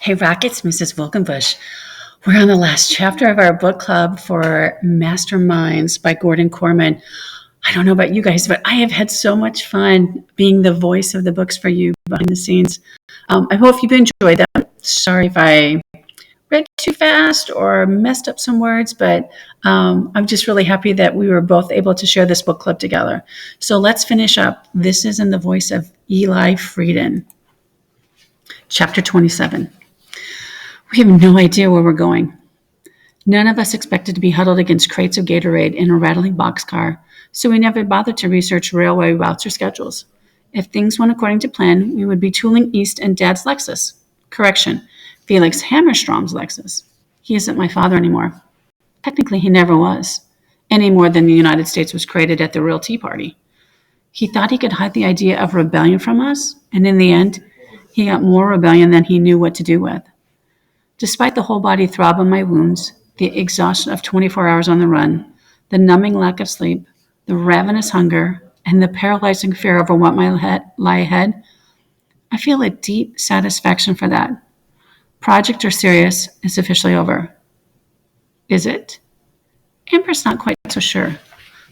Hey Rockets, Mrs. Wolkenbush. We're on the last chapter of our book club for Masterminds by Gordon Korman. I don't know about you guys, but I have had so much fun being the voice of the books for you behind the scenes. I hope you've enjoyed them. Sorry if I read too fast or messed up some words, but I'm just really happy that we were both able to share this book club together. So let's finish up. This is in the voice of Eli Frieden. Chapter 27. We have no idea where we're going. None of us expected to be huddled against crates of Gatorade in a rattling boxcar, so we never bothered to research railway routes or schedules. If things went according to plan, we would be tooling east in Dad's Lexus. Correction, Felix Hammerstrom's Lexus. He isn't my father anymore. Technically, he never was, any more than the United States was created at the real Tea Party. He thought he could hide the idea of rebellion from us, and in the end, he got more rebellion than he knew what to do with. Despite the whole body throb of my wounds, the exhaustion of 24 hours on the run, the numbing lack of sleep, the ravenous hunger, and the paralyzing fear over what might lie ahead, I feel a deep satisfaction for that. Project or Sirius is officially over. Is it? Amber's not quite so sure.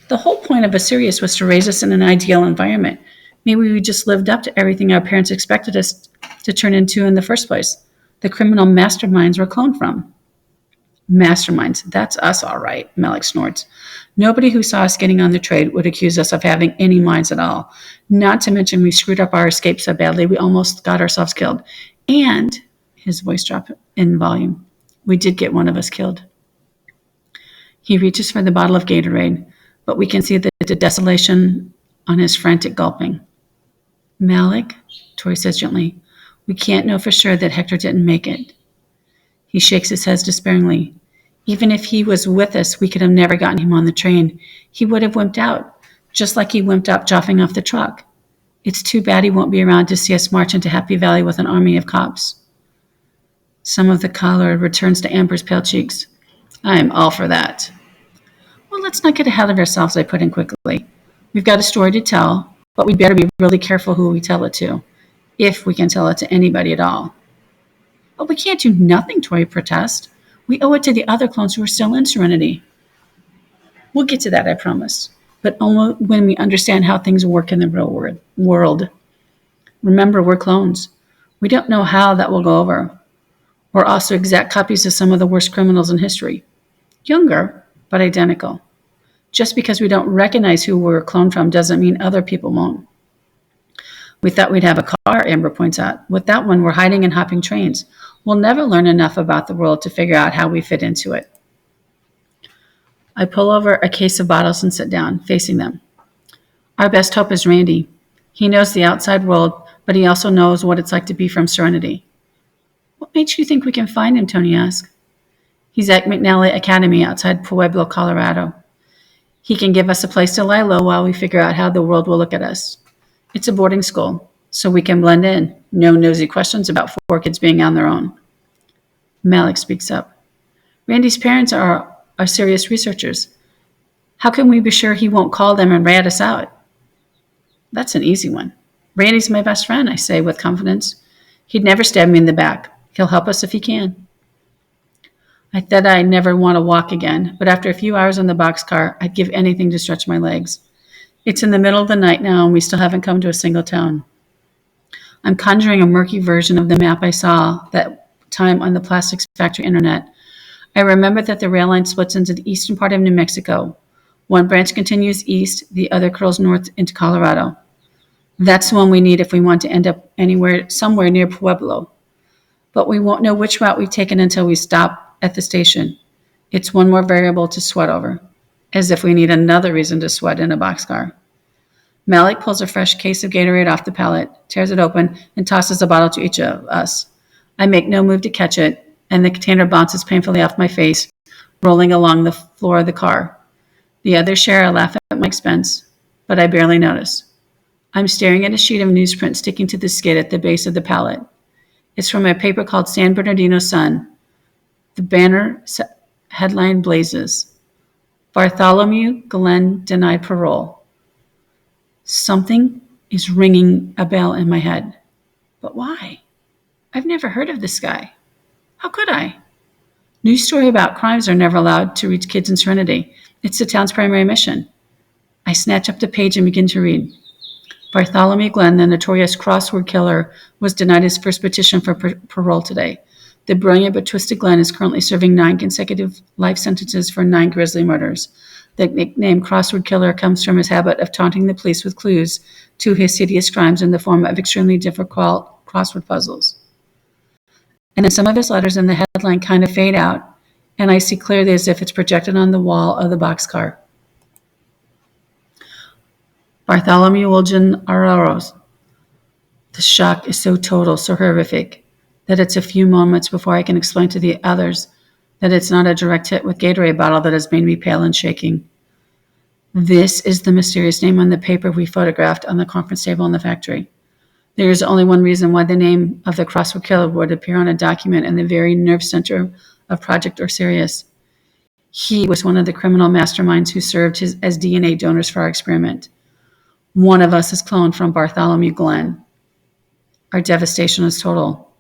The whole point of a Sirius was to raise us in an ideal environment. Maybe we just lived up to everything our parents expected us to turn into in the first place. The criminal masterminds we're cloned from. Masterminds, that's us all right, Malik snorts. Nobody who saw us getting on the train would accuse us of having any minds at all. Not to mention we screwed up our escape so badly we almost got ourselves killed. And, his voice dropped in volume, we did get one of us killed. He reaches for the bottle of Gatorade, but we can see the desolation on his frantic gulping. Malik, Tori says gently, we can't know for sure that Hector didn't make it. He shakes his head despairingly. Even if he was with us, we could have never gotten him on the train. He would have wimped out, just like he wimped up dropping off the truck. It's too bad he won't be around to see us march into Happy Valley with an army of cops. Some of the color returns to Amber's pale cheeks. I am all for that. Well, let's not get ahead of ourselves, I put in quickly. We've got a story to tell, but we'd better be really careful who we tell it to, if we can tell it to anybody at all. But we can't do nothing, Tori protests. We owe it to the other clones who are still in Serenity. We'll get to that, I promise, but only when we understand how things work in the real world. Remember, we're clones. We don't know how that will go over. We're also exact copies of some of the worst criminals in history. Younger, but identical. Just because we don't recognize who we're cloned from doesn't mean other people won't. We thought we'd have a car, Amber points out. With that one, we're hiding and hopping trains. We'll never learn enough about the world to figure out how we fit into it. I pull over a case of bottles and sit down, facing them. Our best hope is Randy. He knows the outside world, but he also knows what it's like to be from Serenity. What makes you think we can find him, Tony asks. He's at McNally Academy outside Pueblo, Colorado. He can give us a place to lie low while we figure out how the world will look at us. It's a boarding school, so we can blend in. No nosy questions about 4 kids being on their own. Malik speaks up. Randy's parents are serious researchers. How can we be sure he won't call them and rat us out? That's an easy one. Randy's my best friend, I say with confidence. He'd never stab me in the back. He'll help us if he can. I thought I'd never want to walk again, but after a few hours on the boxcar, I'd give anything to stretch my legs. It's in the middle of the night now, and we still haven't come to a single town. I'm conjuring a murky version of the map I saw that time on the plastics factory internet. I remember that the rail line splits into the eastern part of New Mexico. One branch continues east, the other curls north into Colorado. That's the one we need if we want to end up somewhere near Pueblo. But we won't know which route we've taken until we stop at the station. It's one more variable to sweat over, as if we need another reason to sweat in a boxcar. Malik pulls a fresh case of Gatorade off the pallet, tears it open, and tosses a bottle to each of us. I make no move to catch it, and the container bounces painfully off my face, rolling along the floor of the car. The others share a laugh at my expense, but I barely notice. I'm staring at a sheet of newsprint sticking to the skid at the base of the pallet. It's from a paper called San Bernardino Sun. The banner headline blazes. Bartholomew Glenn denied parole. Something is ringing a bell in my head. But why? I've never heard of this guy. How could I? News story about crimes are never allowed to reach kids in Serenity. It's the town's primary mission. I snatch up the page and begin to read. Bartholomew Glenn, the notorious crossword killer, was denied his first petition for parole today. The brilliant but twisted Glenn is currently serving 9 consecutive life sentences for 9 grisly murders. The nickname crossword killer comes from his habit of taunting the police with clues to his hideous crimes in the form of extremely difficult crossword puzzles. And then some of his letters in the headline kind of fade out, and I see clearly as if it's projected on the wall of the boxcar. Bartholomew Wiljan Araros. The shock is so total, so horrific, that it's a few moments before I can explain to the others that it's not a direct hit with Gatorade bottle that has made me pale and shaking. This is the mysterious name on the paper we photographed on the conference table in the factory. There is only one reason why the name of the crossword killer would appear on a document in the very nerve center of Project Osiris. He was one of the criminal masterminds who served as DNA donors for our experiment. One of us is cloned from Bartholomew Glenn. Our devastation is total.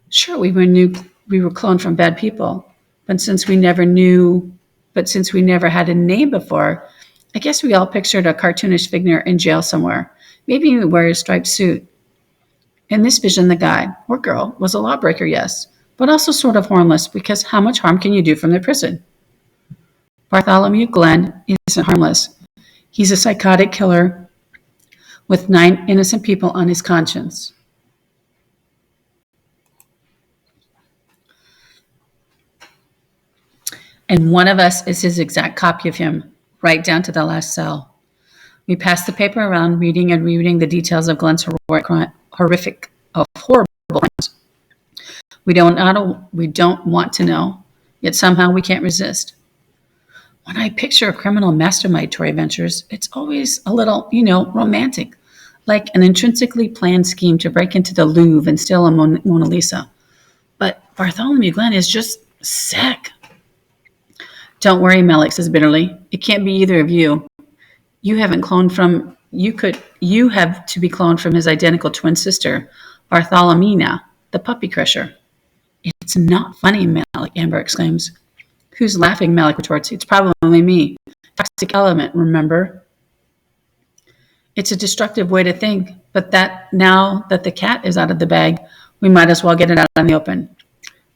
Sure, we were cloned from bad people, but since we never had a name before, I guess we all pictured a cartoonish figure in jail somewhere, maybe even wear a striped suit. In this vision, the guy, or girl, was a lawbreaker, yes, but also sort of harmless, because how much harm can you do from the prison? Bartholomew Glenn isn't harmless. He's a psychotic killer with 9 innocent people on his conscience. And one of us is his exact copy of him, right down to the last cell. We pass the paper around, reading and rereading the details of Glenn's horrible crimes. We don't want to know, yet somehow we can't resist. When I picture a criminal mastermind Tory Ventures, it's always a little, romantic, like an intrinsically planned scheme to break into the Louvre and steal a Mona Lisa. But Bartholomew Glenn is just sick. Don't worry, Malik says bitterly. It can't be either of you. You have to be cloned from his identical twin sister, Bartholomina, the puppy crusher. It's not funny, Malik, Amber exclaims. Who's laughing? Malik retorts. It's probably me. Toxic element, remember? It's a destructive way to think, but now that the cat is out of the bag, we might as well get it out in the open.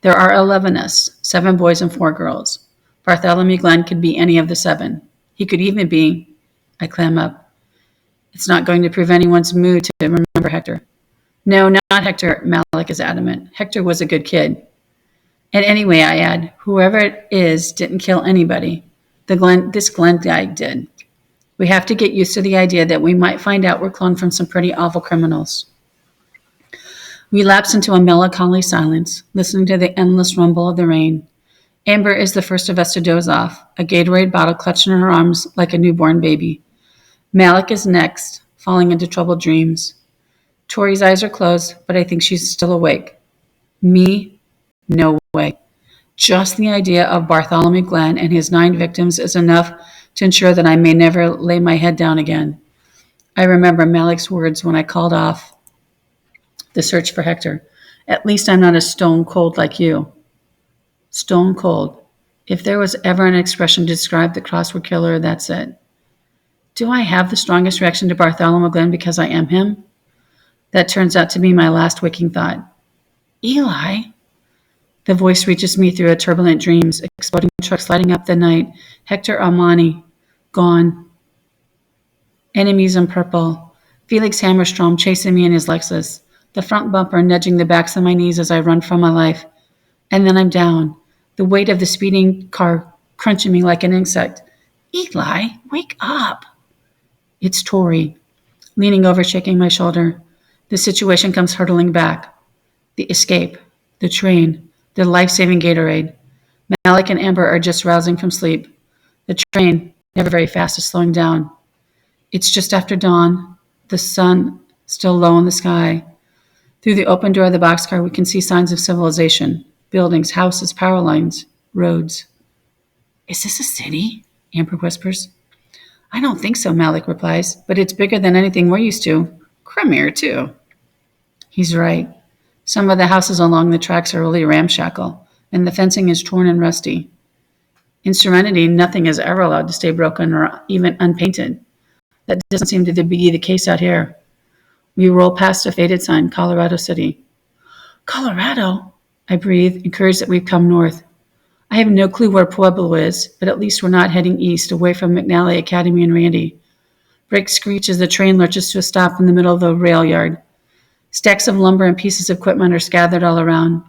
There are 11 of us, 7 boys and 4 girls. Bartholomew Glenn could be any of the 7. He could even be, I clam up. It's not going to prove anyone's mood to remember Hector. No, not Hector, Malik is adamant. Hector was a good kid. And anyway, I add, whoever it is didn't kill anybody. This Glenn guy did. We have to get used to the idea that we might find out we're cloned from some pretty awful criminals. We lapse into a melancholy silence, listening to the endless rumble of the rain. Amber is the first of us to doze off, a Gatorade bottle clutched in her arms like a newborn baby. Malik is next, falling into troubled dreams. Tori's eyes are closed, but I think she's still awake. Me? No way. Just the idea of Bartholomew Glenn and his 9 victims is enough to ensure that I may never lay my head down again. I remember Malik's words when I called off the search for Hector. At least I'm not as stone cold like you. Stone cold. If there was ever an expression to describe the crossword killer, that's it. Do I have the strongest reaction to Bartholomew Glenn because I am him? That turns out to be my last waking thought. Eli? The voice reaches me through a turbulent dreams, exploding trucks lighting up the night. Hector Almani, gone. Enemies in purple. Felix Hammerstrom chasing me in his Lexus. The front bumper nudging the backs of my knees as I run for my life. And then I'm down. The weight of the speeding car crunching me like an insect. Eli, wake up. It's Tori, leaning over, shaking my shoulder. The situation comes hurtling back. The escape, the train, the life-saving Gatorade. Malik and Amber are just rousing from sleep. The train, never very fast, is slowing down. It's just after dawn, the sun still low in the sky. Through the open door of the boxcar, we can see signs of civilization. Buildings, houses, power lines, roads. Is this a city? Amber whispers. I don't think so, Malik replies, but it's bigger than anything we're used to. Cremier, too. He's right. Some of the houses along the tracks are really ramshackle, and the fencing is torn and rusty. In Serenity, nothing is ever allowed to stay broken or even unpainted. That doesn't seem to be the case out here. We roll past a faded sign, Colorado City. Colorado? I breathe, encouraged that we've come north. I have no clue where Pueblo is, but at least we're not heading east, away from McNally Academy and Randy. Brakes screech as the train lurches to a stop in the middle of the rail yard. Stacks of lumber and pieces of equipment are scattered all around.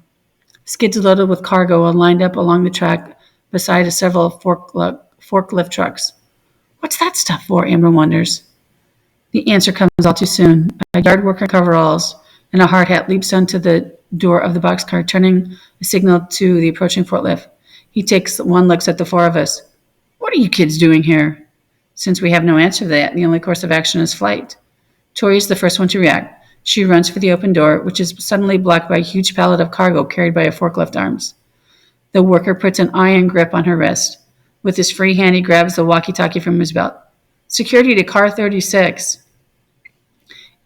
Skids loaded with cargo are lined up along the track beside several forklift trucks. What's that stuff for? Amber wonders. The answer comes all too soon. A yard worker in coveralls and a hard hat leaps onto the door of the boxcar, turning a signal to the approaching forklift. He takes one look at the four of us. What are you kids doing here? Since we have no answer to that, the only course of action is flight. Tori is the first one to react. She runs for the open door, which is suddenly blocked by a huge pallet of cargo carried by a forklift arms. The worker puts an iron grip on her wrist. With his free hand, he grabs the walkie-talkie from his belt. Security to car 36.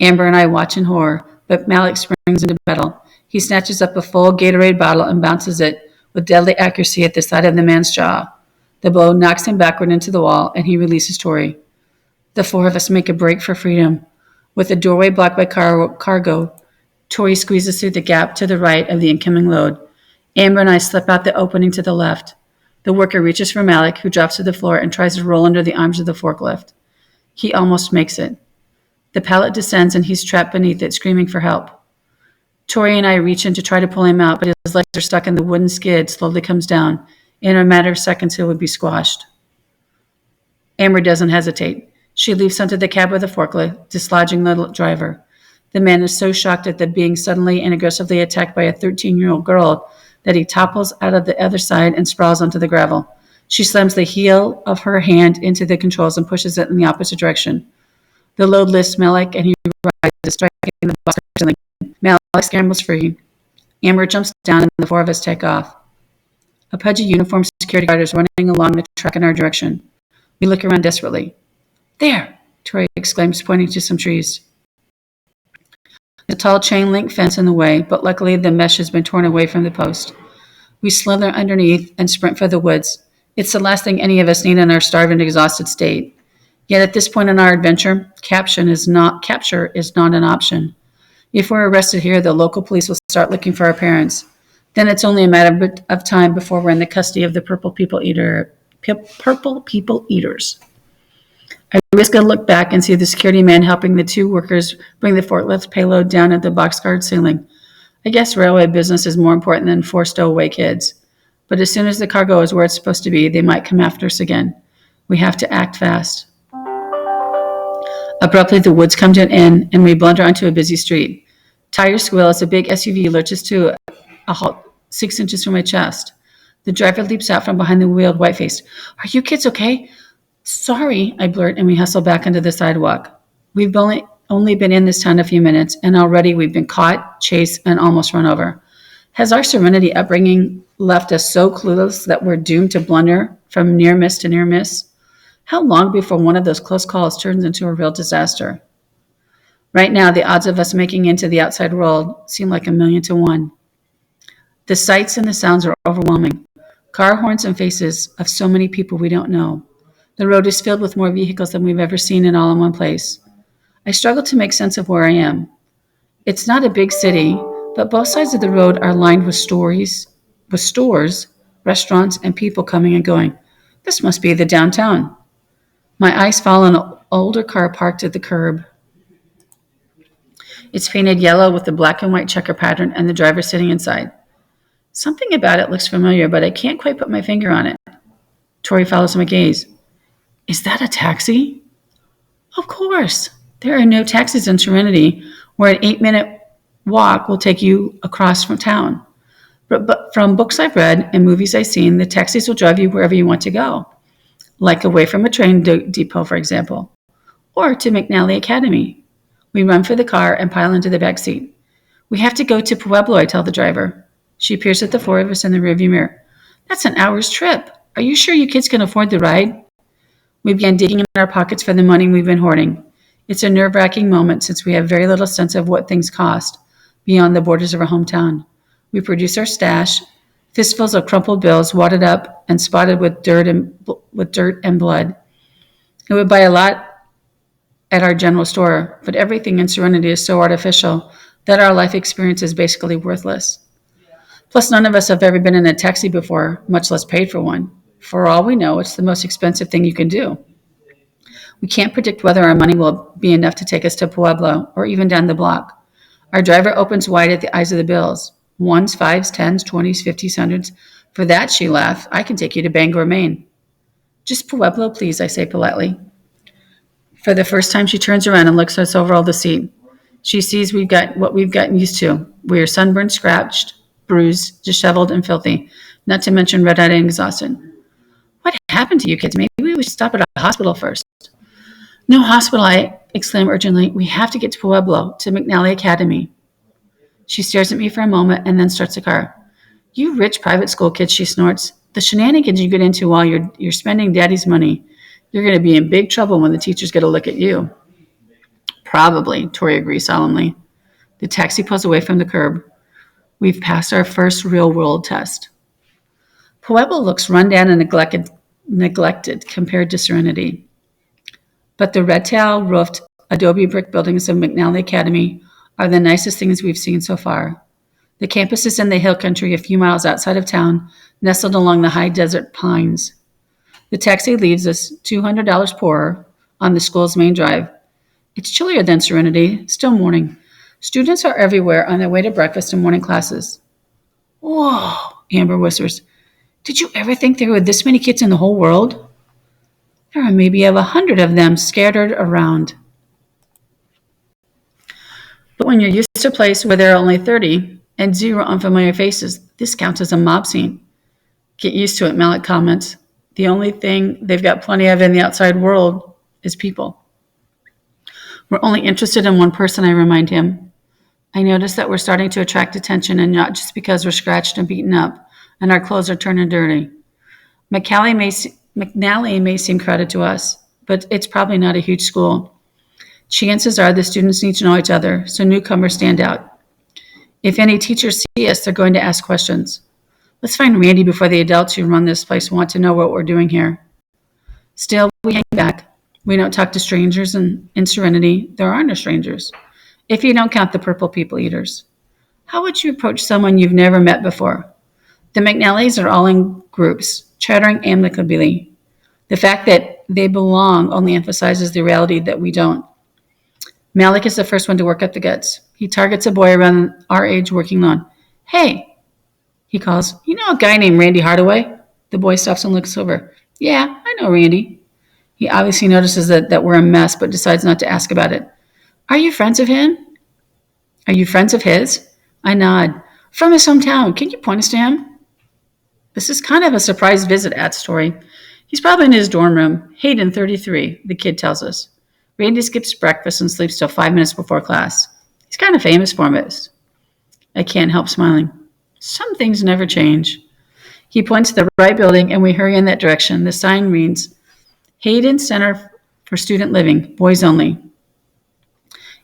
Amber and I watch in horror, but Malik springs into battle. He snatches up a full Gatorade bottle and bounces it with deadly accuracy at the side of the man's jaw. The blow knocks him backward into the wall, and he releases Tori. The four of us make a break for freedom. With the doorway blocked by cargo, Tori squeezes through the gap to the right of the incoming load. Amber and I slip out the opening to the left. The worker reaches for Malik, who drops to the floor and tries to roll under the arms of the forklift. He almost makes it. The pallet descends, and he's trapped beneath it, screaming for help. Tori and I reach in to try to pull him out, but his legs are stuck and the wooden skid slowly comes down. In a matter of seconds, he would be squashed. Amber doesn't hesitate. She leaps onto the cab of the forklift, dislodging the driver. The man is so shocked at the being suddenly and aggressively attacked by a 13-year-old girl that he topples out of the other side and sprawls onto the gravel. She slams the heel of her hand into the controls and pushes it in the opposite direction. The load lifts Malik, and he rises, striking the box ceiling. Malik scrambles free. Amber jumps down, and the four of us take off. A pudgy uniformed security guard is running along the track in our direction. We look around desperately. There! Tori exclaims, pointing to some trees. There's a tall chain-link fence in the way, but luckily the mesh has been torn away from the post. We slither underneath and sprint for the woods. It's the last thing any of us need in our starved and exhausted state. Yet at this point in our adventure, capture is not an option. If we're arrested here, the local police will start looking for our parents. Then it's only a matter of time before we're in the custody of the Purple People Eaters. I risk a look back and see the security man helping the two workers bring the forklift payload down at the boxcar ceiling. I guess railway business is more important than 4 stowaway kids. But as soon as the cargo is where it's supposed to be, they might come after us again. We have to act fast. Abruptly, the woods come to an end, and we blunder onto a busy street. Tires squeal as a big SUV lurches to a halt 6 inches from my chest. The driver leaps out from behind the wheel, white-faced. Are you kids okay? Sorry, I blurt, and we hustle back onto the sidewalk. We've only been in this town a few minutes, and already we've been caught, chased, and almost run over. Has our Serenity upbringing left us so clueless that we're doomed to blunder from near miss to near miss? How long before one of those close calls turns into a real disaster? Right now, the odds of us making into the outside world seem like 1,000,000 to 1. The sights and the sounds are overwhelming. Car horns and faces of so many people we don't know. The road is filled with more vehicles than we've ever seen and all in one place. I struggle to make sense of where I am. It's not a big city, but both sides of the road are lined with stores, restaurants, and people coming and going. This must be the downtown. My eyes fall on an older car parked at the curb. It's painted yellow with a black and white checker pattern, and the driver sitting inside. Something about it looks familiar, but I can't quite put my finger on it. Tori follows my gaze. Is that a taxi? Of course. There are no taxis in Serenity, where an 8-minute walk will take you across from town. But from books I've read and movies I've seen, the taxis will drive you wherever you want to go, like away from a train depot, for example, or to McNally Academy. We run for the car and pile into the back seat. We have to go to Pueblo, I tell the driver. She peers at the four of us in the rearview mirror. That's an hour's trip. Are you sure you kids can afford the ride? We began digging in our pockets for the money we've been hoarding. It's a nerve-wracking moment since we have very little sense of what things cost. beyond the borders of our hometown. We produce our stash, fistfuls of crumpled bills wadded up and spotted with dirt and blood. It would buy a lot at our general store, but everything in Serenity is so artificial that our life experience is basically worthless. Plus, none of us have ever been in a taxi before, much less paid for one. For all we know, it's the most expensive thing you can do. We can't predict whether our money will be enough to take us to Pueblo or even down the block. Our driver opens wide at the eyes of the bills. Ones, fives, tens, 20s, 50s, hundreds. For that, she laughed, I can take you to Bangor, Maine. Just Pueblo, please, I say politely. For the first time, she turns around and looks us over all the seat. She sees we've got what we've gotten used to. We are sunburned, scratched, bruised, disheveled, and filthy, not to mention red-eyed and exhausted. What happened to you kids? Maybe we should stop at a hospital first. No hospital, I exclaim urgently. We have to get to Pueblo, to McNally Academy. She stares at me for a moment and then starts the car. You rich private school kids, she snorts. The shenanigans you get into while you're spending daddy's money. You're going to be in big trouble when the teachers get a look at you. Probably, Tori agrees solemnly. The taxi pulls away from the curb. We've passed our first real-world test. Pueblo looks run down and neglected compared to Serenity. But the red-tile-roofed adobe brick buildings of McNally Academy are the nicest things we've seen so far. The campus is in the hill country a few miles outside of town, nestled along the high desert pines. The taxi leaves us $200 poorer on the school's main drive. It's chillier than Serenity, still morning. Students are everywhere on their way to breakfast and morning classes. Whoa, Amber whispers. Did you ever think there were this many kids in the whole world? There are maybe 100 of them scattered around. But when you're used to a place where there are only 30 and 0 unfamiliar faces, this counts as a mob scene. Get used to it, Malik comments. The only thing they've got plenty of in the outside world is people. We're only interested in one person, I remind him. I notice that we're starting to attract attention, and not just because we're scratched and beaten up and our clothes are turning dirty. McNally may seem crowded to us, but it's probably not a huge school. Chances are the students need to know each other, so newcomers stand out. If any teachers see us, they're going to ask questions. Let's find Randy before the adults who run this place want to know what we're doing here. Still, we hang back. We don't talk to strangers, and in Serenity, there are no strangers, if you don't count the purple people eaters. How would you approach someone you've never met before? The McNallys are all in groups, chattering amicably. The fact that they belong only emphasizes the reality that we don't. Malik is the first one to work up the guts. He targets a boy around our age working on. Hey, he calls, you know a guy named Randy Hardaway? The boy stops and looks over. Yeah, I know Randy. He obviously notices that we're a mess, but decides not to ask about it. Are you friends of him? Are you friends of his? I nod. From his hometown. Can you point us to him? This is kind of a surprise visit at Story. He's probably in his dorm room. Hayden, 33, the kid tells us. Randy skips breakfast and sleeps till 5 minutes before class. He's kind of famous for it. I can't help smiling. Some things never change. He points to the right building, and we hurry in that direction. The sign reads, Hayden Center for Student Living, boys only.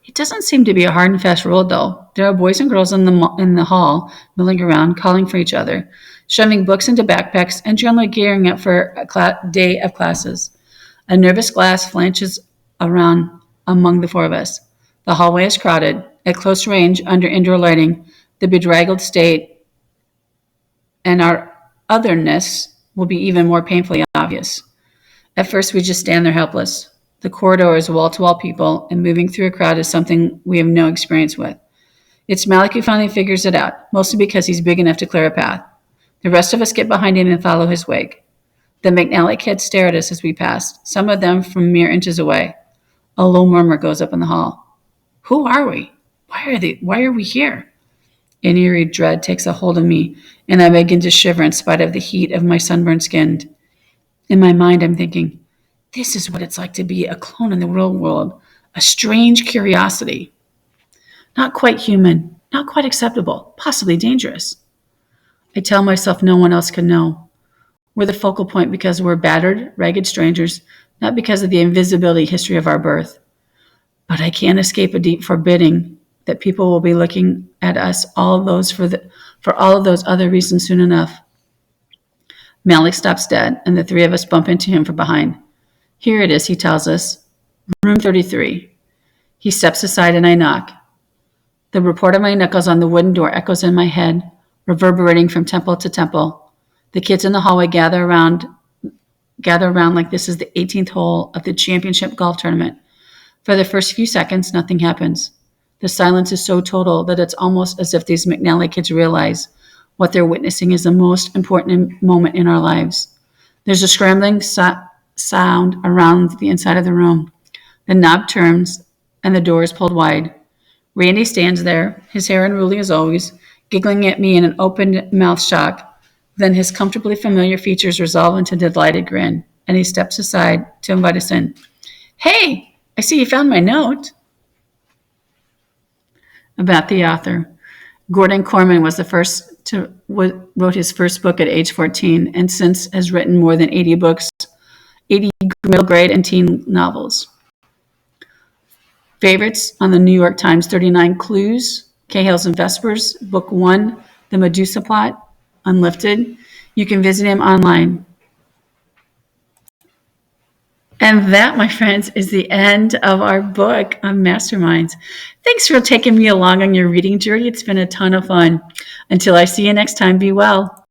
It doesn't seem to be a hard and fast rule, though. There are boys and girls in the hall milling around, calling for each other, shoving books into backpacks, and generally gearing up for a day of classes. A nervous glass flanches around among the 4 of us. The hallway is crowded. At close range, under indoor lighting, the bedraggled state and our otherness will be even more painfully obvious. At first, we just stand there helpless. The corridor is wall-to-wall people, and moving through a crowd is something we have no experience with. It's Malik who finally figures it out, mostly because he's big enough to clear a path. The rest of us get behind him and follow his wake. The McNally kids stare at us as we pass, some of them from mere inches away. A low murmur goes up in the hall. Who are we? Why are we here? An eerie dread takes a hold of me, and I begin to shiver in spite of the heat of my sunburned skin. In my mind, I'm thinking, this is what it's like to be a clone in the real world, a strange curiosity. Not quite human, not quite acceptable, possibly dangerous. I tell myself no one else can know. We're the focal point because we're battered, ragged strangers, not because of the invisibility history of our birth. But I can't escape a deep foreboding that people will be looking at us for all of those other reasons soon enough. Malik stops dead, and the three of us bump into him from behind. Here it is, he tells us. Room 33. He steps aside and I knock. The report of my knuckles on the wooden door echoes in my head, reverberating from temple to temple. The kids in the hallway gather around like this is the 18th hole of the championship golf tournament. For the first few seconds, nothing happens. The silence is so total that it's almost as if these McNally kids realize what they're witnessing is the most important moment in our lives. There's a scrambling sound around the inside of the room. The knob turns and the door is pulled wide. Randy stands there, his hair unruly as always, giggling at me in an open-mouthed shock. Then his comfortably familiar features resolve into a delighted grin, and he steps aside to invite us in. Hey, I see you found my note. About the author. Gordon Korman wrote his first book at age 14, and since has written more than 80 books, 80 middle grade and teen novels. Favorites on the New York Times: 39 Clues, Cahill's and Vespers, Book 1, The Medusa Plot, Unlifted. You can visit him online. And that, my friends, is the end of our book on Masterminds. Thanks for taking me along on your reading journey. It's been a ton of fun. Until I see you next time, be well.